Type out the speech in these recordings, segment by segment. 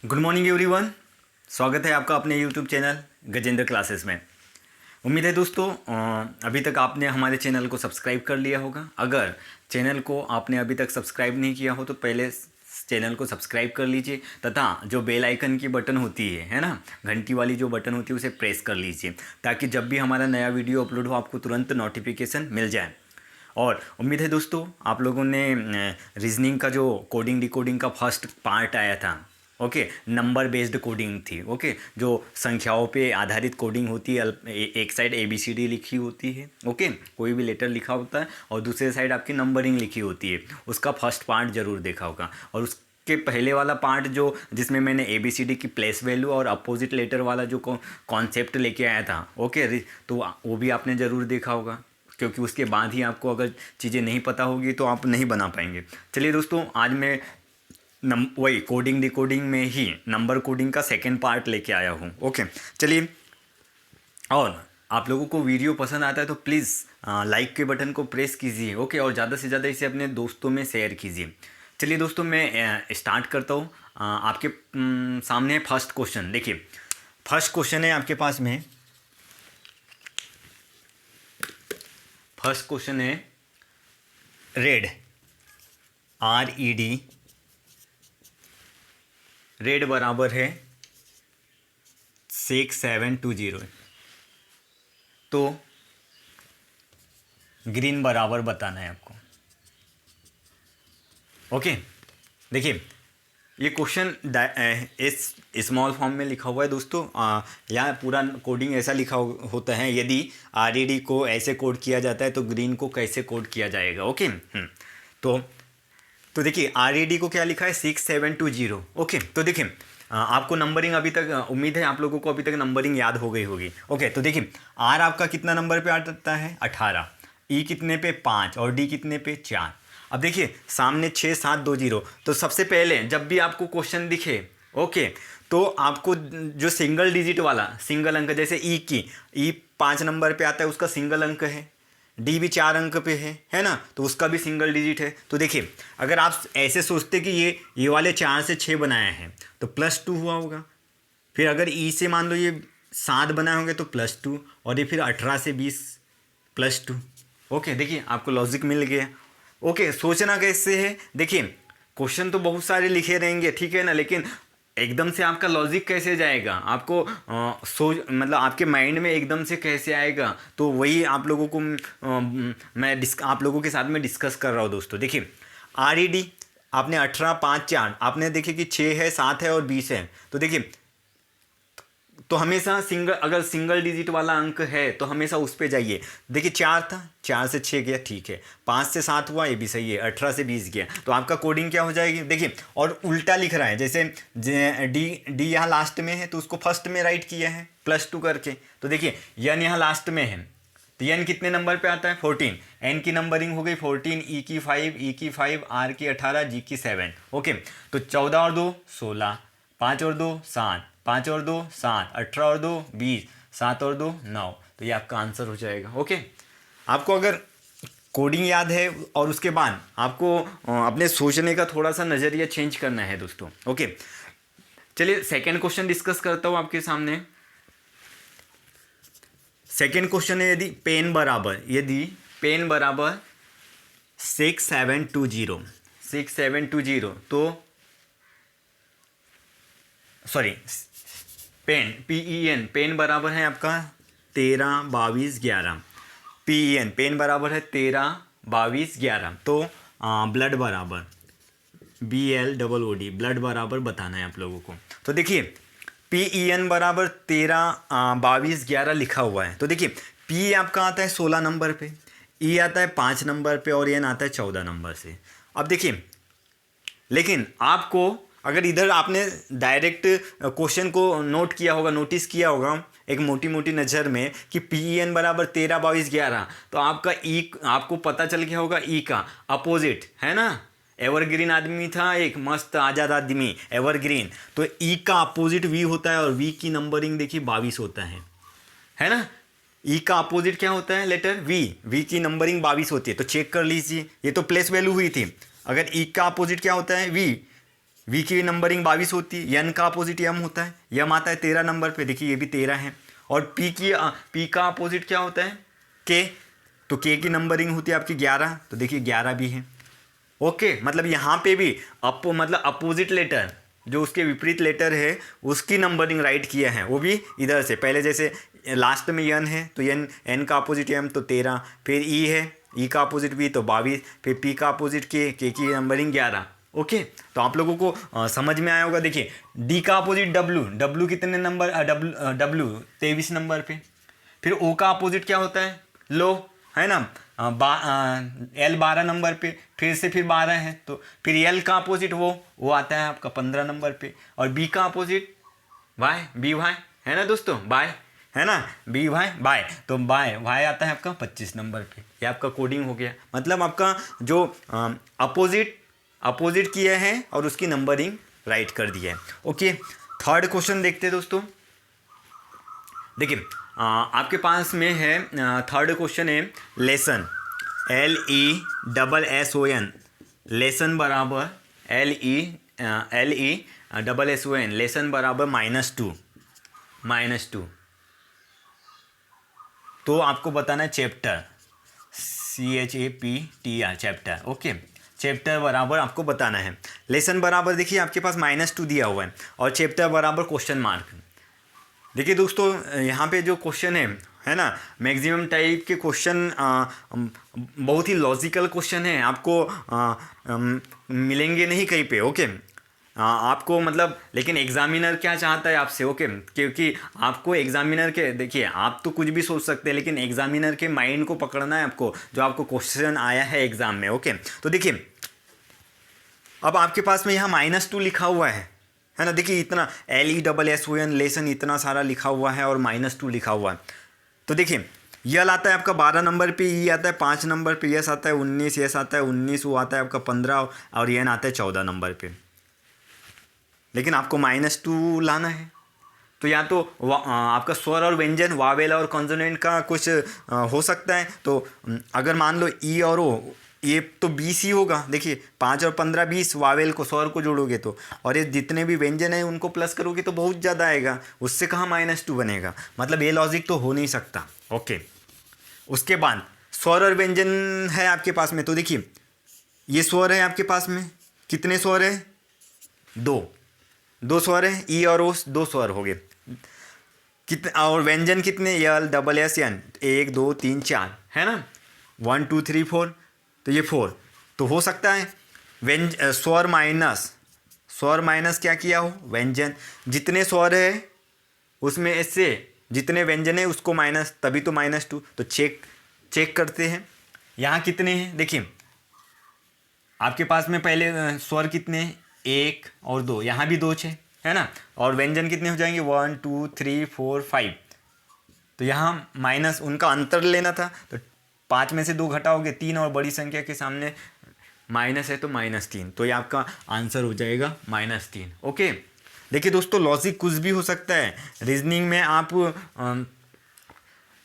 Good morning everyone. स्वागत है आपका अपने यूट्यूब चैनल गजेंद्र क्लासेस में। उम्मीद है दोस्तों अभी तक आपने हमारे चैनल को सब्सक्राइब कर लिया होगा। अगर चैनल को आपने अभी तक सब्सक्राइब नहीं किया हो तो पहले चैनल को सब्सक्राइब कर लीजिए तथा जो बेल आइकन की बटन होती है ना, घंटी वाली जो बटन होती है उसे प्रेस कर लीजिए ताकि जब भी हमारा नया वीडियो अपलोड हो आपको तुरंत नोटिफिकेशन मिल जाए। और उम्मीद है दोस्तों आप लोगों ने रीजनिंग का जो कोडिंग डिकोडिंग का फर्स्ट पार्ट आया था, ओके, नंबर बेस्ड कोडिंग थी, ओके, जो संख्याओं पे आधारित कोडिंग होती है। एक साइड ABCD लिखी होती है, ओके, कोई भी लेटर लिखा होता है और दूसरे साइड आपकी नंबरिंग लिखी होती है। उसका फर्स्ट पार्ट ज़रूर देखा होगा। और उसके पहले वाला पार्ट जो जिसमें मैंने ABCD की प्लेस वैल्यू और अपोजिट लेटर वाला जो कॉन्सेप्ट लेके आया था, ओके, तो वो भी आपने ज़रूर देखा होगा, क्योंकि उसके बाद ही आपको अगर चीज़ें नहीं पता होगी तो आप नहीं बना पाएंगे। चलिए दोस्तों, आज मैं वही कोडिंग डिकोडिंग में ही नंबर कोडिंग का सेकंड पार्ट लेके आया हूँ, ओके। चलिए, और आप लोगों को वीडियो पसंद आता है तो प्लीज़ लाइक के बटन को प्रेस कीजिए, ओके, और ज़्यादा से ज़्यादा इसे अपने दोस्तों में शेयर कीजिए। चलिए दोस्तों, मैं स्टार्ट करता हूँ। आपके सामने फर्स्ट क्वेश्चन देखिए। फर्स्ट क्वेश्चन है आपके पास में, फर्स्ट क्वेश्चन है रेड, RED, रेड बराबर है 6720, तो ग्रीन बराबर बताना है आपको, ओके। देखिए, ये क्वेश्चन इस स्मॉल फॉर्म में लिखा हुआ है दोस्तों। यहाँ पूरा कोडिंग ऐसा लिखा होता है, यदि RED को ऐसे कोड किया जाता है तो ग्रीन को कैसे कोड किया जाएगा, ओके। तो देखिए, RED को क्या लिखा है 6720, ओके। तो देखिए, आपको नंबरिंग अभी तक, उम्मीद है आप लोगों को अभी तक नंबरिंग याद हो गई होगी, ओके। तो देखिए, R आपका कितना नंबर पे आता है 18, E कितने पे 5 और D कितने पे 4। अब देखिए सामने 6720, तो सबसे पहले जब भी आपको क्वेश्चन दिखे, ओके, तो आपको जो सिंगल डिजिट वाला सिंगल अंक, जैसे E 5 नंबर पे आता है उसका सिंगल अंक है, D भी 4 अंक पे है ना, तो उसका भी सिंगल डिजिट है। तो देखिए, अगर आप ऐसे सोचते कि ये वाले 4 से 6 बनाए हैं तो +2 हुआ होगा। फिर अगर E से मान लो ये 7 बनाए होंगे तो +2, और ये फिर 18 से 20 +2, ओके। देखिए, आपको लॉजिक मिल गया, ओके। सोचना कैसे है, देखिए क्वेश्चन तो बहुत सारे लिखे रहेंगे, ठीक है ना, लेकिन एकदम से आपका लॉजिक कैसे जाएगा, आपको मतलब आपके माइंड में एकदम से कैसे आएगा, तो वही आप लोगों को मैं आप लोगों के साथ में डिस्कस कर रहा हूँ दोस्तों। देखिए, RED आपने 18 5 4, आपने देखिए कि 6 है 7 है और 20 है, तो देखिए, तो हमेशा अगर सिंगल डिजिट वाला अंक है तो हमेशा उस पे जाइए। देखिए 4 था, 4 से 6 गया, ठीक है, 5 से 7 हुआ, ये भी सही है, 18 से 20 गया, तो आपका कोडिंग क्या हो जाएगी। देखिए, और उल्टा लिख रहा है, जैसे डी यहाँ लास्ट में है तो उसको फर्स्ट में राइट किया है +2 करके। तो देखिए, n यहाँ लास्ट में है तो n कितने नंबर पे आता है 14, n की नंबरिंग हो गई 14, E की 5, E की 5, R की 18, G की 7, ओके। तो 14 और 2 16, 5 और 2 7, 5 और 2 7, 18 और 2 20, 7 और 2 9, तो ये आपका आंसर हो जाएगा, ओके। आपको अगर कोडिंग याद है और उसके बाद आपको अपने सोचने का थोड़ा सा नज़रिया चेंज करना है दोस्तों, ओके। चलिए सेकंड क्वेश्चन डिस्कस करता हूँ आपके सामने। सेकंड क्वेश्चन है, यदि पेन बराबर 6720, तो सॉरी, पेन बराबर है आपका 13 22 11, पेन बराबर है 13 22 11, तो ब्लड बराबर BLOOD, ब्लड बराबर बताना है आप लोगों को। तो देखिए, PEN बराबर 13 22 11 लिखा हुआ है, तो देखिए P आपका आता है 16 नंबर पे, E आता है 5 नंबर पे और N आता है 14 नंबर से। अब देखिए, लेकिन आपको अगर इधर आपने डायरेक्ट क्वेश्चन को नोटिस किया होगा एक मोटी मोटी नज़र में कि PEN बराबर 13 22 11, तो आपका E आपको पता चल गया होगा, E का अपोजिट है ना, एवरग्रीन आदमी था एक, मस्त आज़ाद आदमी एवरग्रीन, तो E का अपोजिट V होता है और V की नंबरिंग देखिए 22 होता है ना। E का अपोजिट क्या होता है, लेटर V की नंबरिंग 22 होती है, तो चेक कर लीजिए, ये तो प्लेस वैल्यू हुई थी। अगर E का अपोजिट क्या होता है V, वी की नंबरिंग 22 होती है, एन का अपोजिट यम होता है, यम आता है 13 नंबर पे, देखिए ये भी 13 है। और पी का अपोजिट क्या होता है, के, तो के की नंबरिंग होती है आपकी 11, तो देखिए 11 भी है। ओके, मतलब यहाँ पे भी मतलब अपोजिट लेटर जो उसके विपरीत लेटर है उसकी नंबरिंग राइट किया है, वो भी इधर से। पहले जैसे लास्ट में एन है तो एन का अपोजिट एम तो 13, फिर ई है, ई का अपोजिट बी तो 22, फिर पी का अपोजिट के की नंबरिंग 11। ओके, तो आप लोगों को समझ में आया होगा। देखिए डी का अपोजिट डब्लू, डब्लू कितने नंबर, डब्लू 23 नंबर पे। फिर ओ का अपोजिट क्या होता है, लो, है ना, एल 12 नंबर पे, फिर से फिर 12 है, तो फिर एल का अपोजिट वो आता है आपका 15 नंबर पे। और बी का अपोजिट वाई, बी वाई, है ना दोस्तों, बाय, है ना, बी वाई बाय, तो बाय वाई आता है आपका 25 नंबर पे। ये आपका कोडिंग हो गया, मतलब आपका जो अपोजिट किया है और उसकी नंबरिंग राइट कर दिया है। ओके, थर्ड क्वेश्चन देखते हैं दोस्तों। देखिए आपके पास में है थर्ड क्वेश्चन है लेसन, LESSON, लेसन बराबर LESSON, लेसन बराबर -2। तो आपको बताना है chapter, CHAPTR, chapter. Okay, chapter बराबर आपको बताना है। लेसन बराबर देखिए आपके पास -2 दिया हुआ है, और चैप्टर बराबर क्वेश्चन मार्क। देखिए दोस्तों यहाँ पे जो क्वेश्चन है ना, मैक्सिमम टाइप के क्वेश्चन बहुत ही लॉजिकल क्वेश्चन है, आपको मिलेंगे नहीं कहीं पे। ओके, आपको मतलब, लेकिन एग्जामिनर क्या चाहता है आपसे, ओके, क्योंकि आपको एग्जामिनर के, देखिए आप तो कुछ भी सोच सकते हैं, लेकिन एग्जामिनर के माइंड को पकड़ना है आपको, जो आपको क्वेश्चन आया है एग्जाम में। ओके, तो देखिए अब आपके पास में यहाँ -2 लिखा हुआ है ना, देखिए इतना LESSON, लेसन इतना सारा लिखा हुआ है और -2 लिखा हुआ है। तो देखिए यल आता है आपका 12 नंबर पे, ई आता है 5 नंबर पे, यस आता है 19, यस आता है 19, वो आता है आपका 15, और एन आता है 14 नंबर पे। लेकिन आपको -2 लाना है, तो या तो आपका स्वर और व्यंजन, वावेल और कॉन्सोनेंट का कुछ हो सकता है। तो अगर मान लो ई और ओ, ये तो 20 ही होगा। देखिए 5 और 15 20, वावेल को, स्वर को जोड़ोगे तो, और ये जितने भी व्यंजन है उनको प्लस करोगे तो बहुत ज़्यादा आएगा, उससे कहाँ -2 बनेगा, मतलब ये लॉजिक तो हो नहीं सकता। ओके, उसके बाद स्वर और व्यंजन है आपके पास में, तो देखिए ये स्वर है आपके पास में, कितने स्वर है, दो स्वर है, ई और ओ 2 स्वर हो गए। कितने, और व्यंजन कितने, यल, डबल एस, एन, 1 2 3 4, है ना, 1 2 3 4, तो ये 4 तो हो सकता है। स्वर माइनस क्या किया हो, व्यंजन, जितने स्वर है उसमें से जितने व्यंजन है उसको माइनस, तभी तो -2। तो चेक करते हैं यहाँ कितने हैं। देखिए आपके पास में पहले स्वर कितने हैं, 1 और 2, यहाँ भी 2 है ना, और व्यंजन कितने हो जाएंगे, 1 2 3 4 5, तो यहाँ माइनस उनका अंतर लेना था, तो 5 में से 2 घटाओगे 3, और बड़ी संख्या के सामने माइनस है तो -3, तो ये आपका आंसर हो जाएगा -3। ओके, देखिए दोस्तों लॉजिक कुछ भी हो सकता है, रीजनिंग में आप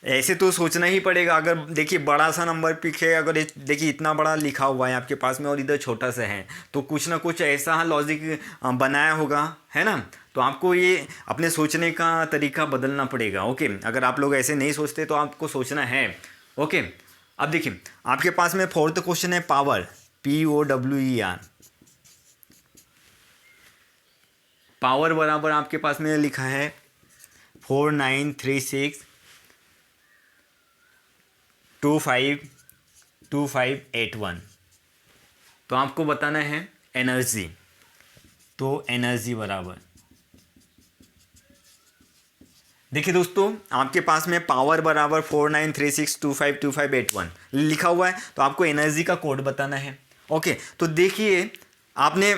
ऐसे तो सोचना ही पड़ेगा। अगर देखिए बड़ा सा नंबर पिक है, अगर देखिए इतना बड़ा लिखा हुआ है आपके पास में और इधर छोटा सा है, तो कुछ ना कुछ ऐसा लॉजिक बनाया होगा, है ना, तो आपको ये अपने सोचने का तरीका बदलना पड़ेगा। ओके, अगर आप लोग ऐसे नहीं सोचते तो आपको सोचना है। ओके, अब देखिए आपके पास में फोर्थ क्वेश्चन है पावर, POWER, पावर बराबर आपके पास में लिखा है 4936 2581। तो आपको बताना है एनर्जी, तो एनर्जी बराबर, देखिए दोस्तों आपके पास में पावर बराबर 4936252581 लिखा हुआ है, तो आपको एनर्जी का कोड बताना है। ओके, तो देखिए आपने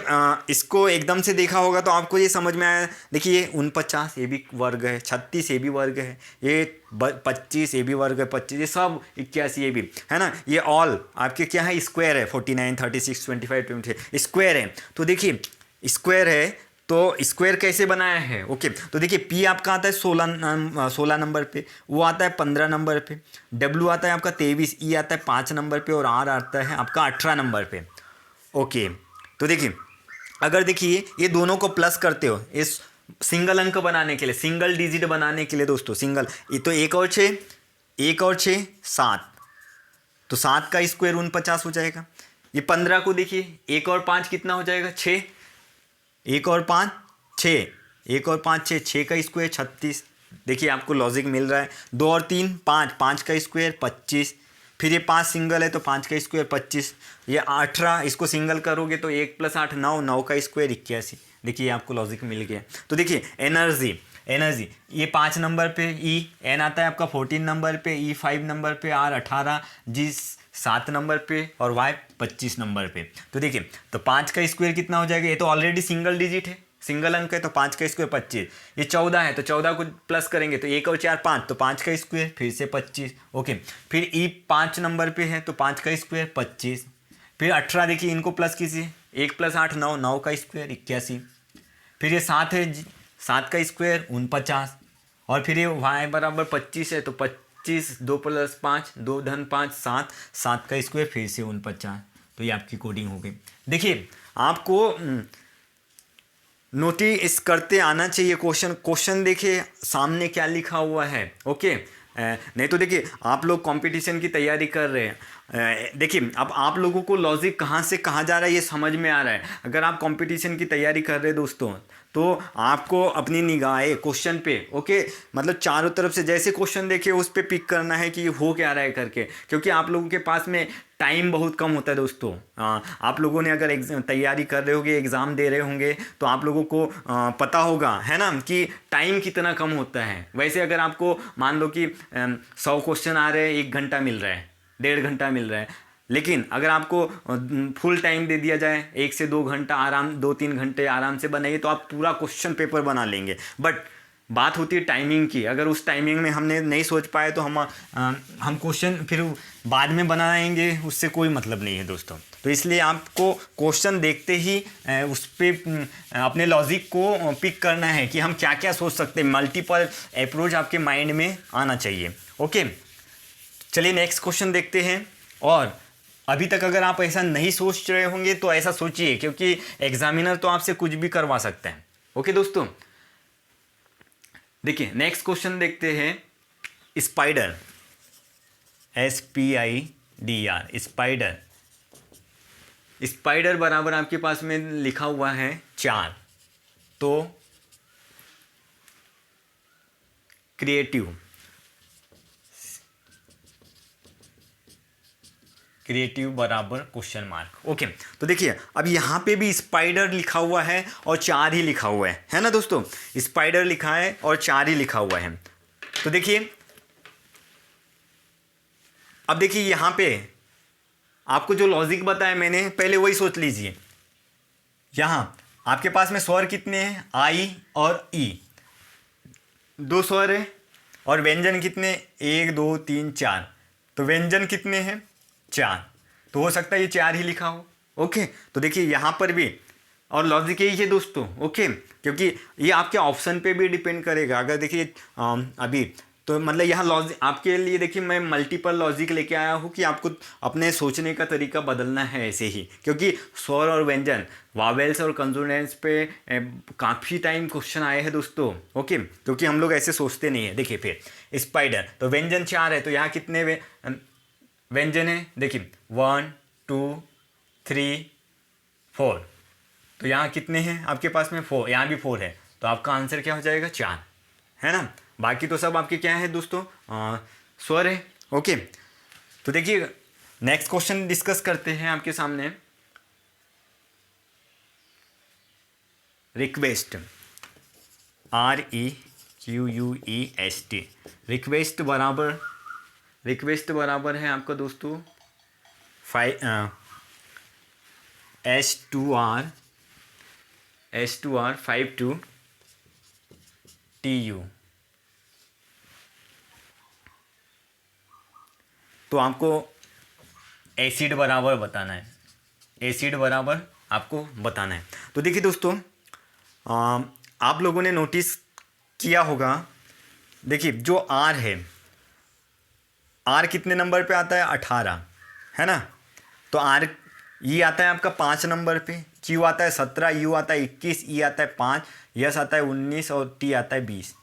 इसको एकदम से देखा होगा तो आपको ये समझ में आया। देखिए 49 ये भी वर्ग है, 36 ये भी वर्ग है, ये 25 ये भी वर्ग है, 25 ये सब 81 ये भी है ना, ये ऑल आपके क्या है, स्क्वायर है, 49 36 25 20 स्क्वायर है। तो देखिए स्क्वायर है, तो स्क्वायर कैसे बनाया है। ओके, तो देखिए पी आपका आता है 16 नंबर पे, वो आता है 15 नंबर पे, डब्ल्यू आता है आपका 23, ई आता है 5 नंबर पे, और आर आता है आपका 18 नंबर पे। ओके, तो देखिए अगर देखिए ये दोनों को प्लस करते हो इस सिंगल अंक बनाने के लिए, सिंगल डिजिट बनाने के लिए दोस्तों, सिंगल, ये तो एक और छः, एक और छः 7, तो 7 का स्क्वायर 49 हो जाएगा। ये 15 को देखिए, एक और 5 कितना हो जाएगा 6, एक और 5 6, एक और 5 6, 6 का स्क्वायर 36। देखिए आपको लॉजिक मिल रहा है। 2 और 3 5, 5 का स्क्वायर 25, फिर ये 5 सिंगल है तो 5 का स्क्वायर 25, ये 18, इसको सिंगल करोगे तो 1 + 8 9, 9 का स्क्वायर 81। देखिए आपको लॉजिक मिल गया। तो देखिए एनर्जी, एनर्जी ये 5 नंबर पे ई, एन आता है आपका 14 नंबर पे, ई 5 नंबर पे, आर 18, जी 7 नंबर पे और वाई 25 नंबर पे। तो देखिए तो 5 का स्क्वायर कितना हो जाएगा, ये तो ऑलरेडी सिंगल डिजिट है, सिंगल अंक है, तो 5 का स्क्वायर 25। ये 14 है तो 14 को प्लस करेंगे तो 1 और 4 5, तो 5 का स्क्वायर फिर से 25। ओके, फिर ई 5 नंबर पे है तो 5 का स्क्वायर 25, फिर 18 देखिए इनको प्लस कीजिए, 1 + 8 9, 9 का स्क्वायर 81, फिर ये 7 है, 7 का स्क्वायर 49, और फिर ये वाई बराबर 25 है तो 25, 2 + 5 2 धन 5 7, 7 का स्क्वायर फिर से 49। तो ये आपकी कोडिंग हो गई। देखिए आपको नोटिस करते आना चाहिए क्वेश्चन, क्वेश्चन देखिए सामने क्या लिखा हुआ है। ओके, नहीं तो देखिए आप लोग कंपटीशन की तैयारी कर रहे हैं, देखिए अब आप लोगों को लॉजिक कहाँ से कहाँ जा रहा है ये समझ में आ रहा है। अगर आप कंपटीशन की तैयारी कर रहे हैं दोस्तों, तो आपको अपनी निगाहें क्वेश्चन पे, ओके, मतलब चारों तरफ से जैसे क्वेश्चन देखिए उस पर पिक करना है कि हो क्या रहा है करके, क्योंकि आप लोगों के पास में टाइम बहुत कम होता है दोस्तों। आप लोगों ने अगर तैयारी कर रहे होंगे, एग्ज़ाम दे रहे होंगे, तो आप लोगों को पता होगा है ना कि टाइम कितना कम होता है। वैसे अगर आपको मान लो कि 100 क्वेश्चन आ रहे हैं, 1 घंटा मिल रहा है, 1.5 घंटा मिल रहा है, लेकिन अगर आपको फुल टाइम दे दिया जाए 1 से 2 घंटा आराम, 2-3 घंटे आराम से बनाइए तो आप पूरा क्वेश्चन पेपर बना लेंगे। बट बात होती है टाइमिंग की, अगर उस टाइमिंग में हमने नहीं सोच पाए तो हम क्वेश्चन फिर बाद में बनाएंगे, उससे कोई मतलब नहीं है दोस्तों। तो इसलिए आपको क्वेश्चन देखते ही उस पर अपने लॉजिक को पिक करना है कि हम क्या क्या सोच सकते हैं, मल्टीपल अप्रोच आपके माइंड में आना चाहिए। ओके, चलिए नेक्स्ट क्वेश्चन देखते हैं। और अभी तक अगर आप ऐसा नहीं सोच रहे होंगे तो ऐसा सोचिए, क्योंकि एग्जामिनर तो आपसे कुछ भी करवा सकते हैं। ओके दोस्तों, देखिए नेक्स्ट क्वेश्चन देखते हैं। स्पाइडर, SPIDR, स्पाइडर, स्पाइडर बराबर आपके पास में लिखा हुआ है 4, तो क्रिएटिव, क्रिएटिव बराबर क्वेश्चन मार्क। ओके, तो देखिए अब यहाँ पे भी स्पाइडर लिखा हुआ है और 4 ही लिखा हुआ है ना दोस्तों, स्पाइडर लिखा है और 4 ही लिखा हुआ है। तो देखिए अब देखिए यहाँ पे आपको जो लॉजिक बताया मैंने, पहले वही सोच लीजिए। यहाँ आपके पास में स्वर कितने हैं, आई और ई, 2 स्वर है, और व्यंजन कितने, 1 2 3 4, तो व्यंजन कितने हैं 4, तो हो सकता है ये 4 ही लिखा हो। ओके, तो देखिए यहाँ पर भी और लॉजिक यही है दोस्तों। ओके, क्योंकि ये आपके ऑप्शन पे भी डिपेंड करेगा। अगर देखिए अभी तो मतलब यहाँ लॉजिक आपके लिए, देखिए मैं मल्टीपल लॉजिक लेके आया हूँ कि आपको अपने सोचने का तरीका बदलना है ऐसे ही, क्योंकि स्वर और व्यंजन, वावेल्स और कंसोनेंट्स पे काफ़ी टाइम क्वेश्चन आए हैं दोस्तों। ओके, क्योंकि हम लोग ऐसे सोचते नहीं है। देखिए फिर स्पाइडर, तो व्यंजन 4 है, तो यहाँ कितने व्यंजन है, देखिए 1 2 3 4, तो यहाँ कितने हैं आपके पास में 4, यहाँ भी 4 है, तो आपका आंसर क्या हो जाएगा 4, है ना। बाकी तो सब आपके क्या है दोस्तों, स्वर है। ओके, तो देखिए नेक्स्ट क्वेश्चन डिस्कस करते हैं आपके सामने। रिक्वेस्ट, REQUEST, रिक्वेस्ट बराबर है आपका दोस्तों S2R 5 to TU। तो आपको एसिड बराबर बताना है, एसिड बराबर आपको बताना है। तो देखिए दोस्तों आप लोगों ने नोटिस किया होगा, देखिए जो आर है, आर कितने नंबर पे आता है 18, है ना। तो आर ये आता है आपका 5 नंबर पे, Q आता है 17, U आता है 21, E आता है 5, S आता है 19 और T आता है 20।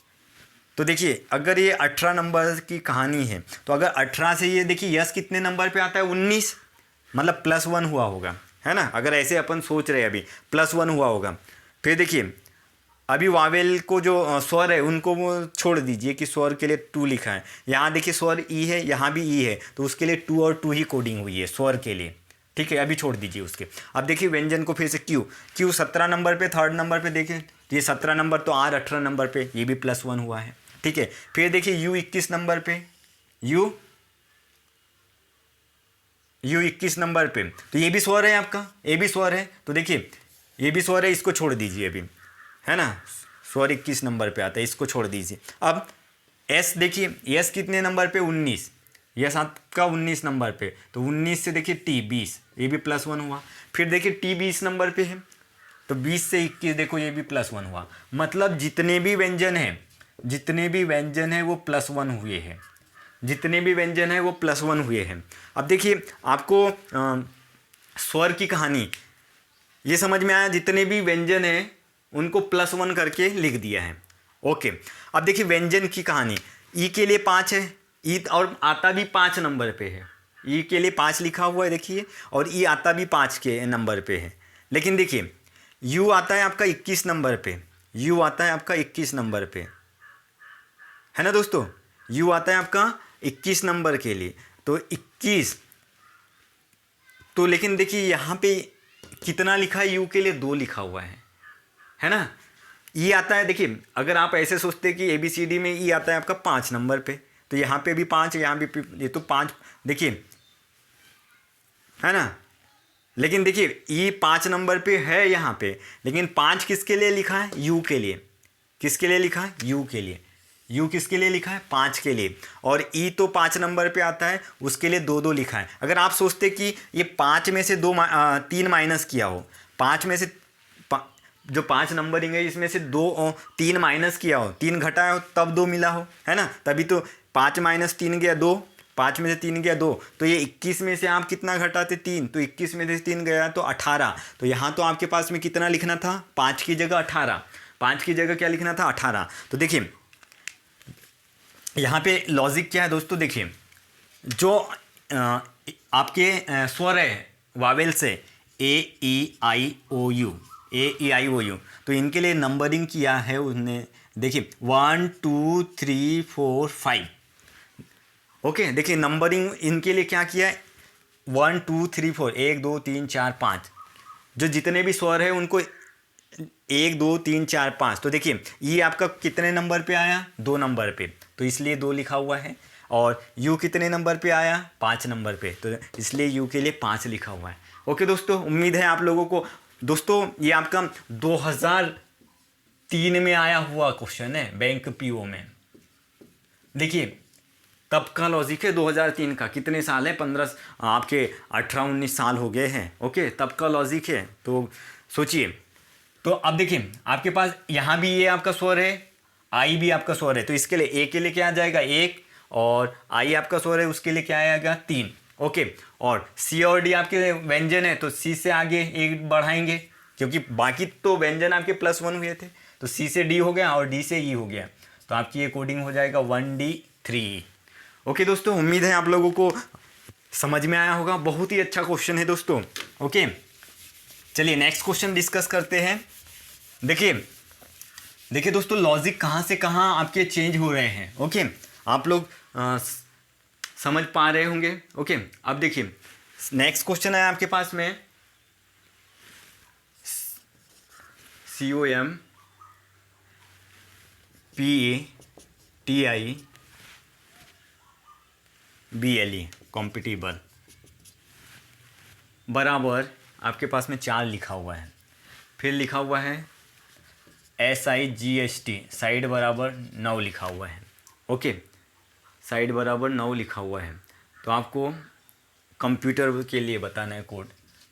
तो देखिए अगर ये 18 नंबर की कहानी है तो अगर 18 से ये देखिए यस कितने नंबर पे आता है 19, मतलब +1 हुआ होगा, है ना। अगर ऐसे अपन सोच रहे हैं अभी +1 हुआ होगा। फिर देखिए अभी वावेल को जो स्वर है उनको वो छोड़ दीजिए कि स्वर के लिए 2 लिखा है। यहाँ देखिए स्वर ई है, यहाँ भी ई है, तो उसके लिए 2 और 2 ही कोडिंग हुई है स्वर के लिए, ठीक है। अभी छोड़ दीजिए उसके। अब देखिए व्यंजन को फिर से क्यू 17 नंबर पे, 3rd नंबर पे देखें तो ये 17 नंबर, तो आर 18 नंबर पे, ये भी +1 हुआ है, ठीक है। फिर देखिए यू 21 नंबर पे, यू 21 नंबर पे, तो ये भी स्वर है आपका, ये भी स्वर है, तो देखिए ये भी स्वर है, इसको छोड़ दीजिए अभी, है ना। स्वर 21 नंबर पे आता है, इसको छोड़ दीजिए। अब एस देखिए, एस कितने नंबर पे 19, यस आपका 19 नंबर पे, तो 19 से देखिए टी 20, ये भी +1 हुआ। फिर देखिए टी 20 नंबर पे है, तो 20 से 21 देखो ये भी +1 हुआ। मतलब जितने भी व्यंजन हैं, जितने भी व्यंजन हैं वो +1 हुए हैं, जितने भी व्यंजन हैं वो +1 हुए हैं। अब देखिए आपको स्वर की कहानी ये समझ में आया, जितने भी व्यंजन हैं उनको +1 करके लिख दिया है, ओके। अब देखिए व्यंजन की कहानी, ई के लिए 5 है, ई और आता भी 5 नंबर पे है, ई के लिए 5 लिखा हुआ है देखिए, और ई आता भी 5 के नंबर पे है। लेकिन देखिए यू आता है आपका 21 नंबर पे, यू आता है आपका 21 नंबर पे, है ना दोस्तों। यू आता है आपका 21 नंबर के लिए, तो 21, तो लेकिन देखिए यहाँ पे कितना लिखा है, यू के लिए 2 लिखा हुआ है ना। ई आता है, देखिए अगर आप ऐसे सोचते कि ABCD में ई आता है आपका 5 नंबर पे, तो यहाँ पे भी 5, यहाँ भी, ये तो 5 देखिए, है ना। लेकिन देखिए ई 5 नंबर पे है यहाँ पे, लेकिन 5 किसके लिए लिखा है, यू के लिए। किसके लिए लिखा है, यू के लिए। यू किसके लिए लिखा है, 5 के लिए। और ई तो 5 नंबर पे आता है, उसके लिए 2 2 लिखा है। अगर आप सोचते कि ये 5 में से 3 माइनस किया हो, 5 में से जो 5 नंबरिंग है इसमें से 3 माइनस किया हो, 3 घटाया हो, तब 2 मिला हो, है ना। तभी तो 5 - 3 गया 2, 5 में से 3 गया 2, तो ये 21 में से आप कितना घटाते 3, तो 21 में से 3 गया तो 18। तो यहाँ तो आपके पास में कितना लिखना था, 5 की जगह 18, 5 की जगह क्या लिखना था, 18। तो देखिए यहाँ पे लॉजिक क्या है दोस्तों, देखिए जो आपके स्वर है वावेल से A-E-I-O-U, A-E-I-O-U, तो इनके लिए नंबरिंग किया है उसने, देखिए 1 2 3 4 5, ओके। देखिए नंबरिंग इनके लिए क्या किया है, 1 2 3 4, 1 2 3 4 5, जो जितने भी स्वर है उनको 1 2 3 4 5। तो देखिए ये आपका कितने नंबर पे आया, 2 नंबर पे, तो इसलिए 2 लिखा हुआ है। और यू कितने नंबर पे आया, 5 नंबर पे, तो इसलिए यू के लिए 5 लिखा हुआ है। ओके दोस्तों, उम्मीद है आप लोगों को, दोस्तों ये आपका 2003 में आया हुआ क्वेश्चन है बैंक PO में। देखिए तब का लॉजिक है 2003 का, कितने साल है, 15 आपके 18-19 साल हो गए हैं, ओके। तब का लॉजिक है, तो सोचिए। तो अब देखिए आपके पास यहाँ भी ये आपका स्वर है, आई भी आपका स्वर है, तो इसके लिए ए के लिए क्या आ जाएगा 1, और आई आपका स्वर है उसके लिए क्या आएगा 3, ओके। और सी और डी आपके व्यंजन है, तो सी से आगे 1 बढ़ाएंगे, क्योंकि बाकी तो व्यंजन आपके +1 हुए थे, तो सी से डी हो गया और डी से ई हो गया, तो आपकी ये कोडिंग हो जाएगा 1D3। ओके दोस्तों, उम्मीद है आप लोगों को समझ में आया होगा। बहुत ही अच्छा क्वेश्चन है दोस्तों, ओके। चलिए नेक्स्ट क्वेश्चन डिस्कस करते हैं। देखिए दोस्तों, लॉजिक कहाँ से कहाँ आपके चेंज हो रहे हैं, ओके। आप लोग समझ पा रहे होंगे, ओके। अब देखिए नेक्स्ट क्वेश्चन है आपके पास में COMPATIBLE कॉम्पिटिबल बराबर आपके पास में 4 लिखा हुआ है। फिर लिखा हुआ है SIGST साइड बराबर 9 लिखा हुआ है, ओके। साइड बराबर 9 लिखा हुआ है, तो आपको कंप्यूटर के लिए बताना है कोड,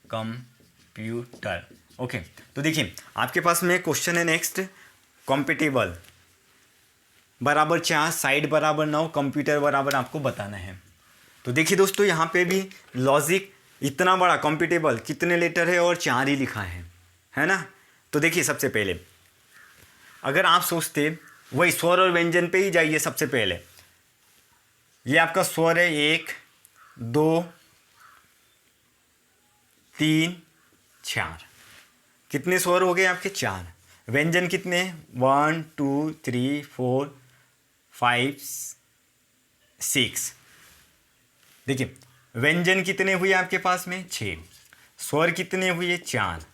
कंप्यूटर, ओके। तो देखिए आपके पास में क्वेश्चन है नेक्स्ट, कॉम्पिटिबल बराबर 4, साइड बराबर 9, कंप्यूटर बराबर आपको बताना है। तो देखिए दोस्तों यहाँ पे भी लॉजिक इतना बड़ा, कॉम्पिटिबल कितने लेटर है और 4 ही लिखा है, है ना। तो देखिए सबसे पहले अगर आप सोचते वही स्वर और व्यंजन पे ही जाइए। सबसे पहले ये आपका स्वर है 1 2 3 4। कितने स्वर हो गए आपके? 4। व्यंजन कितने हैं? 1 2 3 4 5 6। देखिए व्यंजन कितने हुए आपके पास में? 6। स्वर कितने हुए? 4।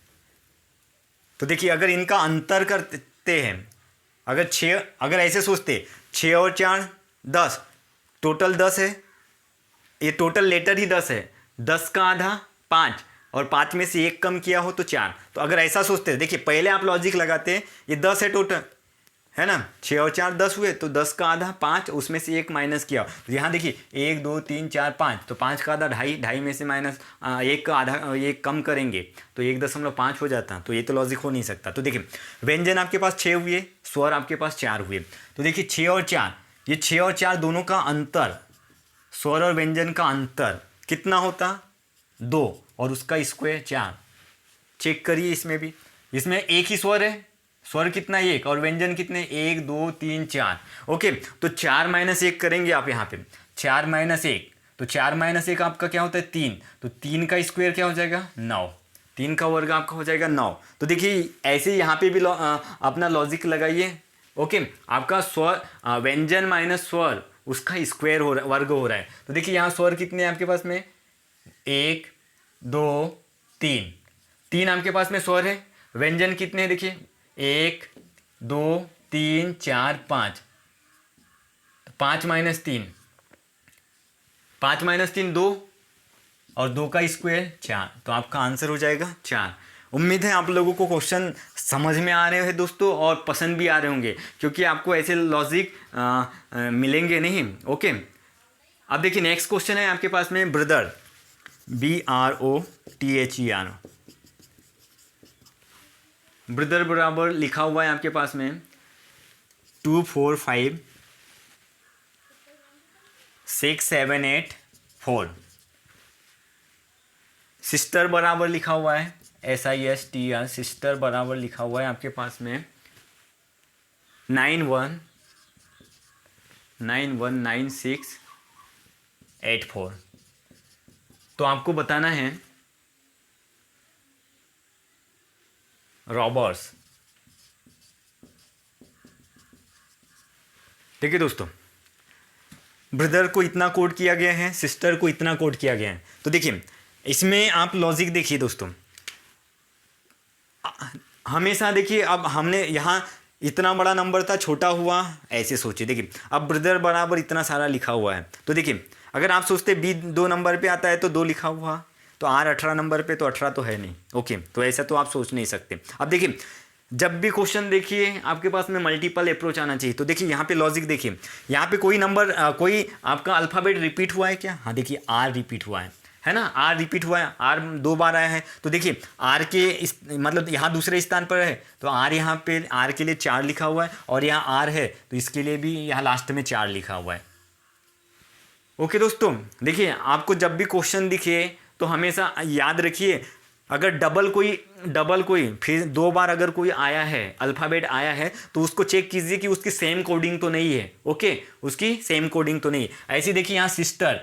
तो देखिए अगर इनका अंतर करते हैं, अगर 6, अगर ऐसे सोचते 6 और 4 10, टोटल 10 है, ये टोटल लेटर ही 10 है। 10 का आधा 5, और 5 में से 1 कम किया हो तो 4। तो अगर ऐसा सोचते हैं, देखिए पहले आप लॉजिक लगाते हैं, ये 10 है टोटल, है ना। 6 और 4 10 हुए, तो 10 का आधा 5, उसमें से 1 माइनस किया। तो यहाँ देखिए 1 2 3 4 5, तो 5 का आधा 2.5, 2.5 में से माइनस 1 का आधा 1 कम करेंगे तो 1.5 हो जाता। तो ये तो लॉजिक हो नहीं सकता। तो देखिए व्यंजन आपके पास 6 हुए, स्वर आपके पास 4 हुए। तो देखिए 6 और 4, ये 6 और 4 दोनों का अंतर, स्वर और व्यंजन का अंतर कितना होता? 2, और उसका स्क्वायर 4। चेक करिए इसमें भी, इसमें एक ही स्वर है, स्वर कितना? 1, और व्यंजन कितने? 1 2 3 4। ओके, तो 4 माइनस 1 करेंगे आप यहाँ पे, 4 माइनस 1, तो 4 माइनस 1 आपका क्या होता है? 3। तो 3 का स्क्वायर क्या हो जाएगा? 9। 3 का वर्ग आपका हो जाएगा 9। तो देखिए ऐसे यहाँ पे भी अपना लॉजिक लगाइए। ओके, आपका स्वर व्यंजन माइनस स्वर, उसका स्क्वायर हो रहा, वर्ग हो रहा है। तो देखिए यहाँ स्वर कितने हैं आपके पास में? 1 2 3, 3 आपके पास में स्वर है। व्यंजन कितने हैं? देखिए 1 2 3 4 5, 5 माइनस 3, 5 माइनस 3 2, और 2 का स्क्वायर 4। तो आपका आंसर हो जाएगा 4। उम्मीद है आप लोगों को क्वेश्चन समझ में आ रहे हैं दोस्तों, और पसंद भी आ रहे होंगे, क्योंकि आपको ऐसे लॉजिक मिलेंगे नहीं। ओके, अब देखिए नेक्स्ट क्वेश्चन है आपके पास में ब्रदर, BROTHER। ब्रदर बराबर लिखा हुआ है आपके पास में 2 4 5 6 7 8 4। सिस्टर बराबर लिखा हुआ है SISTER, सिस्टर बराबर लिखा हुआ है आपके पास में 9 1 9 1 9 6 8 4। तो आपको बताना है रॉबर्स। देखिए दोस्तों, ब्रदर को इतना कोड किया गया है, सिस्टर को इतना कोड किया गया है। तो देखिए इसमें आप लॉजिक देखिए दोस्तों, हमेशा देखिए, अब हमने यहाँ इतना बड़ा नंबर था, छोटा हुआ, ऐसे सोचिए। देखिए अब ब्रदर बराबर इतना सारा लिखा हुआ है, तो देखिए अगर आप सोचते B 2 नंबर पे आता है तो 2 लिखा हुआ, तो R 18 नंबर पे, तो 18 तो है नहीं। ओके, तो ऐसा तो आप सोच नहीं सकते। अब देखिए जब भी क्वेश्चन देखिए आपके पास में मल्टीपल अप्रोच आना चाहिए। तो देखिए यहाँ पे लॉजिक देखिए, यहाँ पे कोई नंबर कोई आपका अल्फ़ाबेट रिपीट हुआ है क्या? हाँ देखिए R रिपीट हुआ है ना, R रिपीट हुआ है, R 2 बार आया है। तो देखिए R के इस मतलब यहाँ दूसरे स्थान पर है, तो R यहाँ पे R के लिए 4 लिखा हुआ है, और यहाँ R है तो इसके लिए भी यहाँ लास्ट में 4 लिखा हुआ है। ओके दोस्तों, देखिए आपको जब भी क्वेश्चन दिखे तो हमेशा याद रखिए, अगर डबल कोई फिर 2 बार अगर कोई आया है, अल्फ़ाबेट आया है, तो उसको चेक कीजिए कि उसकी सेम कोडिंग तो नहीं है। ओके, उसकी सेम कोडिंग तो नहीं है। ऐसे देखिए यहाँ सिस्टर,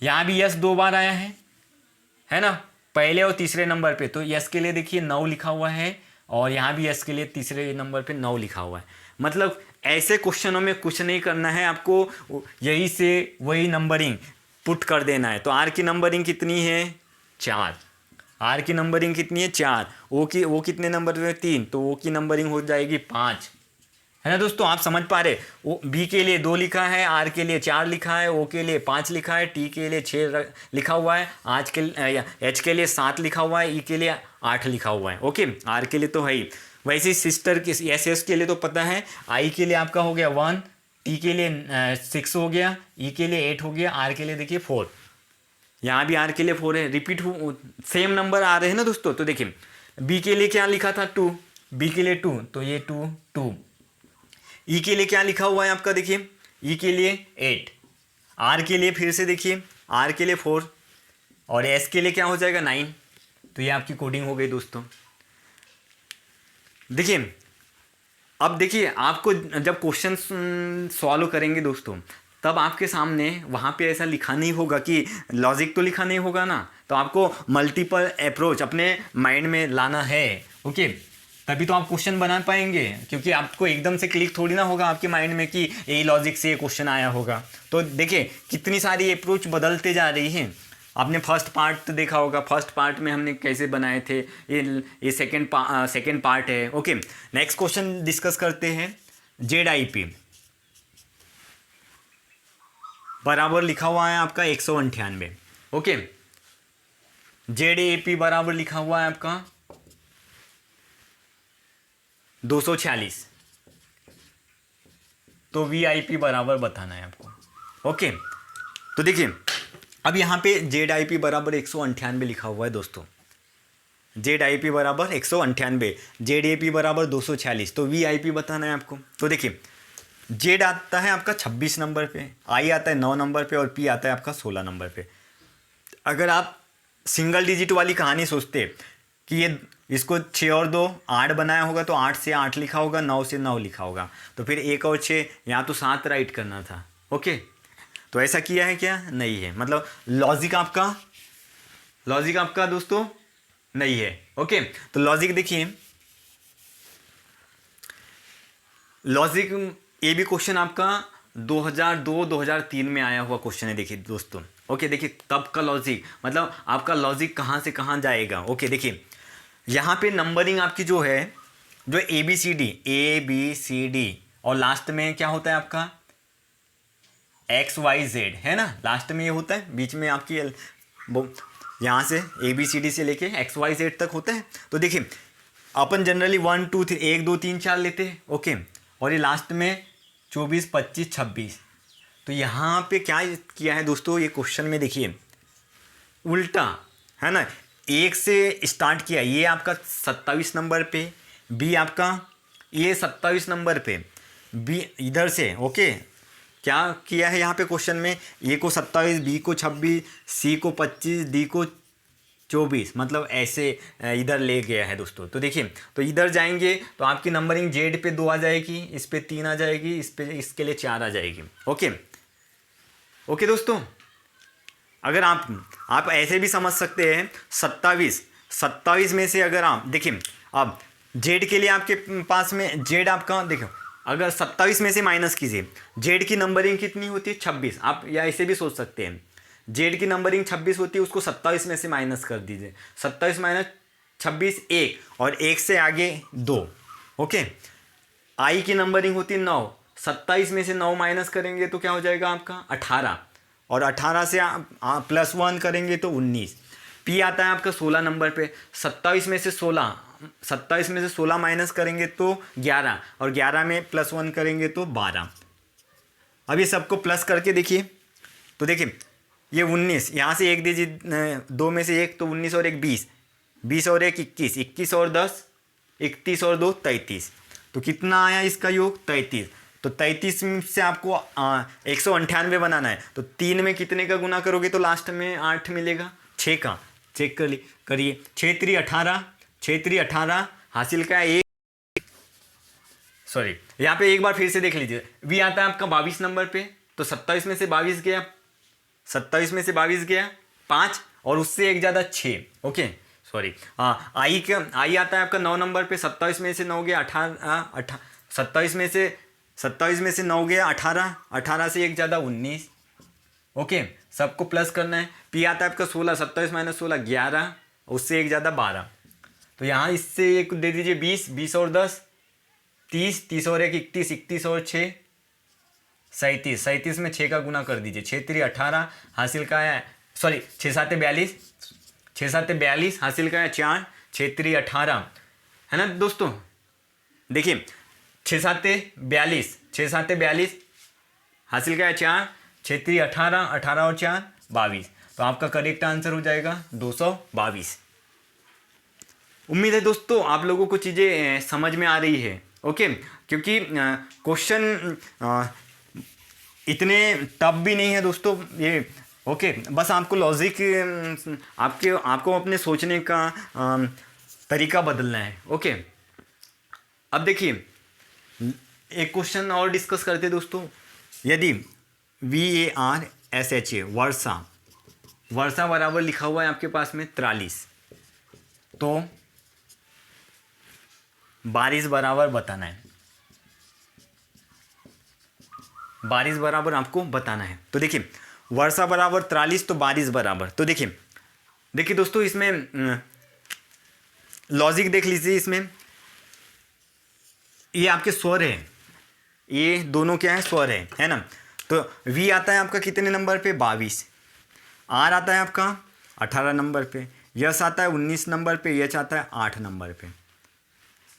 यहाँ भी यस 2 बार आया है ना, पहले और तीसरे नंबर पे, तो यस के लिए देखिए 9 लिखा हुआ है, और यहाँ भी यस के लिए तीसरे नंबर पे 9 लिखा हुआ है। मतलब ऐसे क्वेश्चनों में कुछ नहीं करना है आपको, यही से वही नंबरिंग पुट कर देना है। तो आर की नंबरिंग कितनी है? 4। आर की नंबरिंग कितनी है? 4। वो कितने नंबर पे? 3, तो ओ की नंबरिंग हो जाएगी 5, है ना दोस्तों। आप समझ पा रहे? वो बी के लिए 2 लिखा है, आर के लिए 4 लिखा है, ओ के लिए 5 लिखा है, टी के लिए 6 लिखा हुआ है, एच के लिए 7 लिखा हुआ है, ई के लिए 8 लिखा हुआ है। ओके, आर के लिए तो है ही। वैसे ही सिस्टर के एस के लिए तो पता है, आई के लिए आपका हो गया 1, टी के लिए 6 हो गया, ई के लिए 8 हो गया, आर के लिए देखिए 4, यहाँ भी आर के लिए 4 है। रिपीट सेम नंबर आ रहे हैं ना दोस्तों। तो देखिए बी के लिए क्या लिखा था? 2, बी के लिए 2, तो ये 2 2। ई के लिए क्या लिखा हुआ है आपका? देखिए ई के लिए 8, आर के लिए फिर से देखिए, आर के लिए 4, और एस के लिए क्या हो जाएगा? 9। तो ये आपकी कोडिंग हो गई दोस्तों। देखिए, अब देखिए आपको जब क्वेश्चन सॉल्व करेंगे दोस्तों, तब आपके सामने वहाँ पे ऐसा लिखा नहीं होगा कि लॉजिक तो लिखा नहीं होगा ना, तो आपको मल्टीपल अप्रोच अपने माइंड में लाना है। ओके, तभी तो आप क्वेश्चन बना पाएंगे, क्योंकि आपको एकदम से क्लिक थोड़ी ना होगा आपके माइंड में कि यही लॉजिक से ये क्वेश्चन आया होगा। तो देखिए कितनी सारी अप्रोच बदलते जा रही हैं। आपने फर्स्ट पार्ट देखा होगा, फर्स्ट पार्ट में हमने कैसे बनाए थे, ये सेकेंड पार्ट है। ओके, नेक्स्ट क्वेश्चन डिस्कस करते हैं। ZIP बराबर लिखा हुआ है आपका 198। ओके, ZAP बराबर लिखा हुआ है आपका 246। तो VIP बराबर बताना है आपको। ओके, तो देखिए अब यहाँ पे ZIP बराबर 198 लिखा हुआ है दोस्तों। ZIP बराबर 198, ZAP बराबर 246, तो VIP बताना है आपको। तो देखिए Z आता है आपका 26 नंबर पे, I आता है 9 नंबर पे और P आता है आपका 16 नंबर पे। अगर आप सिंगल डिजिट वाली कहानी सोचते कि ये इसको 6 और 2 8 बनाया होगा, तो 8 से 8 लिखा होगा, 9 से 9 लिखा होगा, तो फिर 1 और 6 यहाँ तो 7 राइट करना था। ओके, तो ऐसा किया है क्या? नहीं है, मतलब लॉजिक आपका दोस्तों नहीं है। ओके, तो लॉजिक देखिए, लॉजिक ये भी क्वेश्चन आपका 2002-2003 में आया हुआ क्वेश्चन है। देखिए दोस्तों, ओके देखिए तब का लॉजिक, मतलब आपका लॉजिक कहाँ से कहाँ जाएगा। ओके देखिए यहाँ पे नंबरिंग आपकी जो है, जो ABCD और लास्ट में क्या होता है आपका XYZ है ना, लास्ट में ये होता है, बीच में आपकी यहाँ से ABCD से लेके XYZ तक होता है। तो देखिए अपन जनरली 1 2 3 1 2 3 4 लेते हैं। ओके, और ये लास्ट में 24 25 26। तो यहाँ पे क्या किया है दोस्तों, ये क्वेश्चन में देखिए उल्टा है ना, 1 से स्टार्ट किया, ये आपका 27 नंबर पे, B आपका ये 27 नंबर पे, B इधर से। ओके, क्या किया है यहाँ पे क्वेश्चन में, A को 27, B को 26, C को 25, D को 24, मतलब ऐसे इधर ले गया है दोस्तों। तो देखिए, तो इधर जाएंगे तो आपकी नंबरिंग Z पे 2 आ जाएगी, इस पे 3 आ जाएगी, इस पे इसके लिए 4 आ जाएगी। ओके ओके दोस्तों, अगर आप ऐसे भी समझ सकते हैं, 27 में से अगर आप देखिए, अब Z के लिए आपके पास में Z आपका देखो, अगर 27 में से माइनस कीजिए, Z की नंबरिंग कितनी होती है 26। आप या ऐसे भी सोच सकते हैं, Z की नंबरिंग 26 होती है, उसको 27 में से माइनस कर दीजिए, 27 माइनस 26 1, और 1 से आगे 2। ओके, I की नंबरिंग होती है 9, 27 में से 9 माइनस करेंगे तो क्या हो जाएगा आपका 18, और 18 से +1 करेंगे तो 19। P आता है आपका 16 नंबर पे, 27 में से 16 माइनस करेंगे तो 11, और 11 में +1 करेंगे तो 12। अब ये सबको प्लस करके देखिए, तो देखिए ये 19, यहाँ से एक दीजिए, 2 में से 1 तो 19 और 1 20, 20 और 1 21, 21 और 10 31 और 2 33। तो कितना आया इसका योग 33। तो 33 से आपको 198 बनाना है, तो 3 में कितने का गुना करोगे तो लास्ट में 8 मिलेगा, 6 का। चेक करिए, 6 3 18, 6 3 18 हासिल का एक, सॉरी यहाँ पे एक बार फिर से देख लीजिए, V आता है आपका 22 नंबर पे, तो 27 में से 22 गया, 27 में से 22 गया 5, और उससे एक ज़्यादा 6। ओके सॉरी, हाँ I आता है आपका 9 नंबर पे, 27 में से 9 गया 18, 27 में से 9 गया 18, 18 से एक ज़्यादा 19। ओके, सबको प्लस करना है। P आता है आपका 16, 27 माइनस 16 11, उससे एक ज़्यादा 12। तो यहाँ इससे एक दे दीजिए 20, 20 और 10 30, 30 और 1 31, 31 और 6 37, 37 में 6 का गुना कर दीजिए, 6 3 18 हासिल का है, सॉरी 6 7 42, 6 7 42 हासिल का है 4, 6 3 18 है ना दोस्तों। देखिए 6 7 42, 6 7 42 हासिल का है 4, 6 3 18, 18 और 4 22। तो आपका करेक्ट आंसर हो जाएगा 222। उम्मीद है दोस्तों आप लोगों को चीज़ें समझ में आ रही है। ओके, क्योंकि क्वेश्चन इतने टफ भी नहीं है दोस्तों ये। ओके, बस आपको लॉजिक आपको अपने सोचने का तरीका बदलना है। ओके, अब देखिए एक क्वेश्चन और डिस्कस करते हैं दोस्तों। यदि VARSHA वर्षा, वर्षा बराबर लिखा हुआ है आपके पास में 43, तो बारिश बराबर बताना है, बारिश बराबर आपको बताना है। तो देखिए वर्षा बराबर 43 तो बारिश बराबर, तो देखिए देखिए दोस्तों इसमें लॉजिक देख लीजिए। इसमें ये आपके स्वर है, ये दोनों क्या है, स्वर है ना। तो V आता है आपका कितने नंबर पे, 22। R आता है आपका 18 नंबर पे, यस आता है 19 नंबर पे, एच आता है 8 नंबर पे।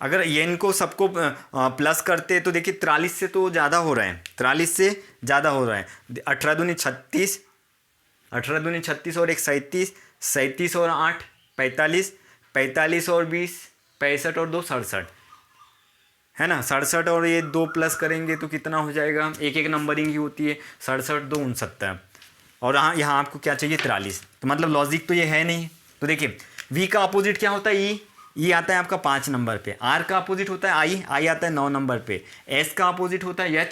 अगर ये इनको सबको प्लस करते तो देखिए 43 से तो ज़्यादा हो रहा है, 43 से ज़्यादा हो रहा है। 18 दूनी 36, 18 दूनी 36 और 1 37, 37 और 8 45, 45 और 20 65 और 2 67, है ना। 67 और ये 2 प्लस करेंगे तो कितना हो जाएगा, एक एक नंबरिंग ही होती है, 67 2 69, और यहाँ आपको क्या चाहिए 43। तो मतलब लॉजिक तो ये है नहीं। तो देखिए V का अपोजिट क्या होता है, ई आता है आपका 5 नंबर पे, R का अपोजिट होता है आई आता है 9 नंबर पे, S का अपोजिट होता है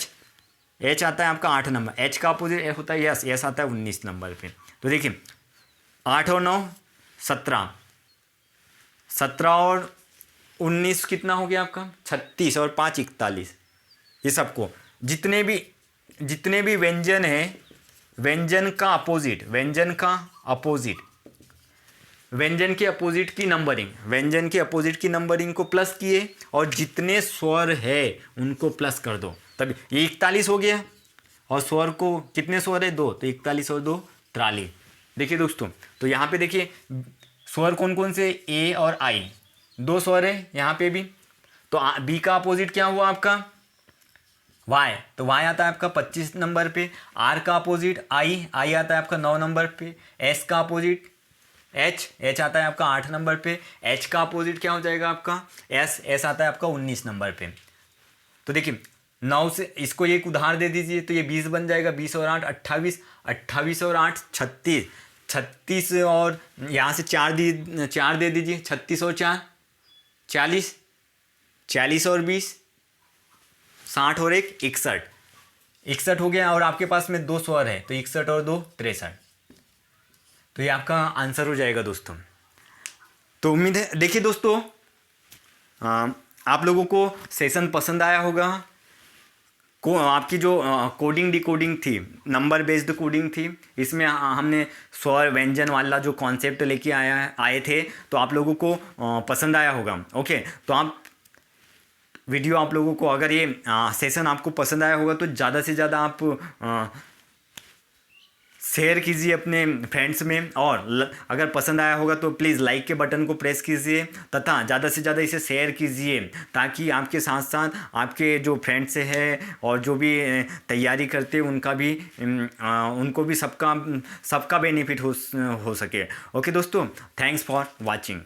एच आता है आपका 8 नंबर, H का अपोजिट होता है यस आता है 19 नंबर पे। तो देखिए 8 और 9 17, 17 और 19 कितना हो गया आपका 36 और 5 41। ये सबको जितने भी व्यंजन है, व्यंजन का अपोजिट, व्यंजन का अपोजिट, व्यंजन के अपोजिट की नंबरिंग, व्यंजन के अपोजिट की नंबरिंग को प्लस किए और जितने स्वर है उनको प्लस कर दो, तब ये 41 हो गया। और स्वर को कितने स्वर है, 2, तो 41 और 2 43। देखिए दोस्तों तो यहाँ पे देखिए स्वर कौन कौन से, ए और आई, 2 स्वर है यहाँ पे भी। तो बी का अपोजिट क्या हुआ आपका वाई, तो वाई आता है आपका 25 नंबर पे। आर का अपोजिट आई आता है आपका 9 नंबर पे। एस का अपोजिट एच आता है आपका 8 नंबर पे। एच का अपोजिट क्या हो जाएगा आपका एस आता है आपका 19 नंबर पे। तो देखिए 9 से इसको एक उधार दे दीजिए तो ये 20 बन जाएगा, 20 और 8 28, 28 और 8 36, 36 और यहाँ से 4 दे दीजिए, 36 और 4 40, 40 और 20 60 और 1 61, 61 हो गया। और आपके पास में 2 स्वर है तो 61 और 2 63। तो ये आपका आंसर हो जाएगा दोस्तों। तो उम्मीद है देखिए दोस्तों आप लोगों को सेशन पसंद आया होगा। आपकी जो कोडिंग डिकोडिंग थी, नंबर बेस्ड कोडिंग थी, इसमें हमने स्वर व्यंजन वाला जो कॉन्सेप्ट लेके आए थे, तो आप लोगों को पसंद आया होगा। ओके, तो आप वीडियो आप लोगों को अगर ये सेशन आपको पसंद आया होगा तो ज़्यादा से ज़्यादा आप शेयर कीजिए अपने फ्रेंड्स में, और अगर पसंद आया होगा तो प्लीज़ लाइक के बटन को प्रेस कीजिए तथा ज़्यादा से ज़्यादा इसे शेयर कीजिए, ताकि आपके साथ साथ आपके जो फ्रेंड्स हैं और जो भी तैयारी करते हैं उनका भी उनको भी सबका बेनिफिट हो सके। ओके दोस्तों, थैंक्स फॉर वाचिंग।